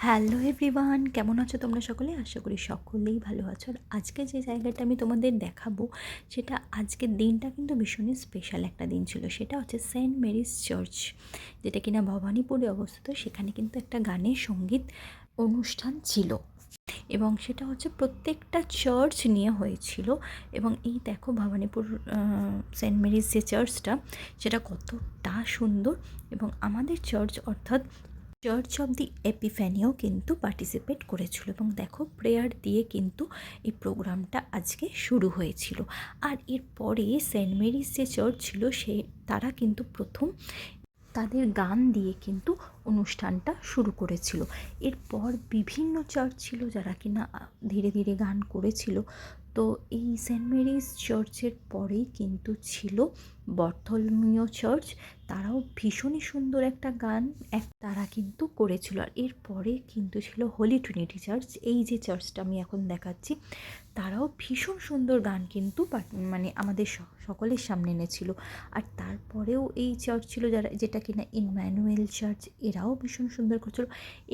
Hello everyone, কেমন আছো তোমরা সকলে? আশা করি সকলেই ভালো আছো। আর আজকে যে জায়গাটা আমি তোমাদের দেখাবো, সেটা আজকের দিনটা কিন্তু ভীষণই স্পেশাল একটা দিন ছিল। সেটা হচ্ছে সেন্ট মেরিজ চার্চ, যেটা কিনা ভবানীপুরে অবস্থিত। সেখানে কিন্তু একটা গানের সঙ্গীত অনুষ্ঠান ছিল এবং সেটা হচ্ছে প্রত্যেকটা চার্চ নিয়ে হয়েছিল। এবং এই দেখো ভবানীপুর সেন্ট মেরিজ যে চার্চটা, সেটা কতটা সুন্দর। এবং আমাদের চার্চ অর্থাৎ চার্চ অফ দি এপিফ্যানিও কিন্তু পার্টিসিপেট করেছিল। এবং দেখো প্রেয়ার দিয়ে কিন্তু এই প্রোগ্রামটা আজকে শুরু হয়েছিল। আর এরপরে সেন্ট মেরিজ যে চার্চ ছিল, তারা কিন্তু প্রথম তাদের গান দিয়ে কিন্তু অনুষ্ঠানটা শুরু করেছিল। এরপর বিভিন্ন চার্চ ছিল যারা কিনা ধীরে ধীরে গান করেছিল। তো এই সেন্ট মেরিজ চার্চের পরেই কিন্তু ছিল বর্থলমিও চার্চ। তারাও ভীষণই সুন্দর একটা গান তারা কিন্তু করেছিল। আর এরপরে কিন্তু ছিল হোলি ট্রিনিটি চার্চ, এই যে চার্চটা আমি এখন দেখাচ্ছি। তারাও ভীষণ সুন্দর গান কিন্তু মানে আমাদের সকলের সামনে এনেছিল। আর তারপরেও এই চার্চ ছিল যেটা কিনা ইম্যানুয়েল চার্চ, এরাও ভীষণ সুন্দর করছিল।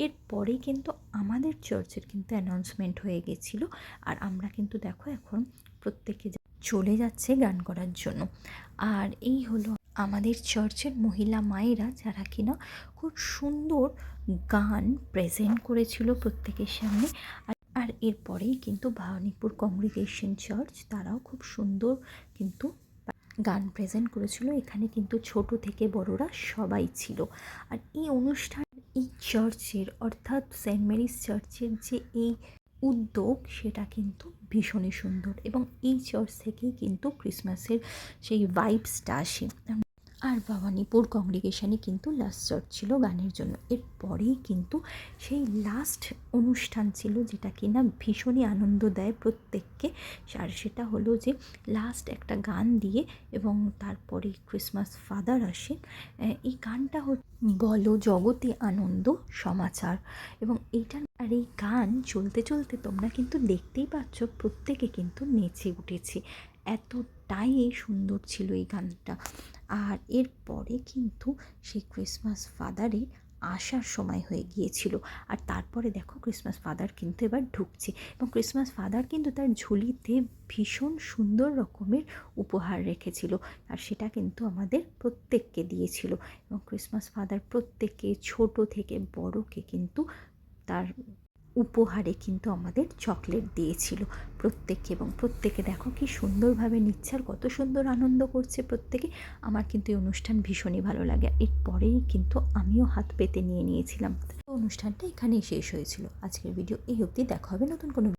এরপরে কিন্তু আমাদের চার্চের কিন্তু অ্যানাউন্সমেন্ট হয়ে গেছিলো। আর আমরা কিন্তু দেখো এখন প্রত্যেকে চলে যাচ্ছে গান করার জন্য। আর এই হলো আমাদের চার্চের মহিলা মায়েরা, যারা কিনা খুব সুন্দর গান প্রেজেন্ট করেছিল প্রত্যেকের সামনে। আর এরপরেই কিন্তু ভবানীপুর কংগ্রিগেশন চার্চ, তারাও খুব সুন্দর কিন্তু গান প্রেজেন্ট করেছিল। এখানে কিন্তু ছোট থেকে বড়রা সবাই ছিল। আর এই অনুষ্ঠান, এই চার্চের অর্থাৎ সেন্ট মেরিজ চার্চের যে এই উদ্যোগ, সেটা কিন্তু ভীষণই সুন্দর। এবং এই চার্চ থেকেই কিন্তু ক্রিসমাসের সেই ভাইবসটা আসে। আর ভবানীপুর কংগ্রিগেশনে কিন্তু লাস্ট চার্চ ছিল গানের জন্য। এরপরেই কিন্তু সেই লাস্ট অনুষ্ঠান ছিল, যেটা কিনা ভীষণই আনন্দ দেয় প্রত্যেককে। আর সেটা হলো যে লাস্ট একটা গান দিয়ে এবং তারপরে ক্রিসমাস ফাদার আসে। এই গানটা বলো জগতে আনন্দ সমাচার। এবং আর এই গান চলতে চলতে তোমরা কিন্তু দেখতেই পাচ্ছ প্রত্যেকে কিন্তু নেচে উঠেছে। এতটাই সুন্দর ছিল এই গানটা। আর এরপরে কিন্তু সেই ক্রিসমাস ফাদারের আসার সময় হয়ে গিয়েছিল। আর তারপরে দেখো ক্রিসমাস ফাদার কিন্তু এবার ঢুকছে। এবং ক্রিসমাস ফাদার কিন্তু তার ঝুলিতে ভীষণ সুন্দর রকমের উপহার রেখেছিল। আর সেটা কিন্তু আমাদের প্রত্যেককে দিয়েছিল। এবং ক্রিসমাস ফাদার প্রত্যেককে, ছোট থেকে বড়কে কিন্তু তার উপহারে কিন্তু আমাদের চকলেট দিয়েছিল প্রত্যেককে। এবং প্রত্যেকে দেখো কি সুন্দরভাবে নিচ্ছে আর কত সুন্দর আনন্দ করছে প্রত্যেকে। আমার কিন্তু এই অনুষ্ঠান ভীষণই ভালো লাগে। এরপরেই কিন্তু আমিও হাত পেতে নিয়েছিলাম। অনুষ্ঠানটা এখানেই শেষ হয়েছিল। আজকের ভিডিও এই অবধি, দেখা হবে নতুন কোনো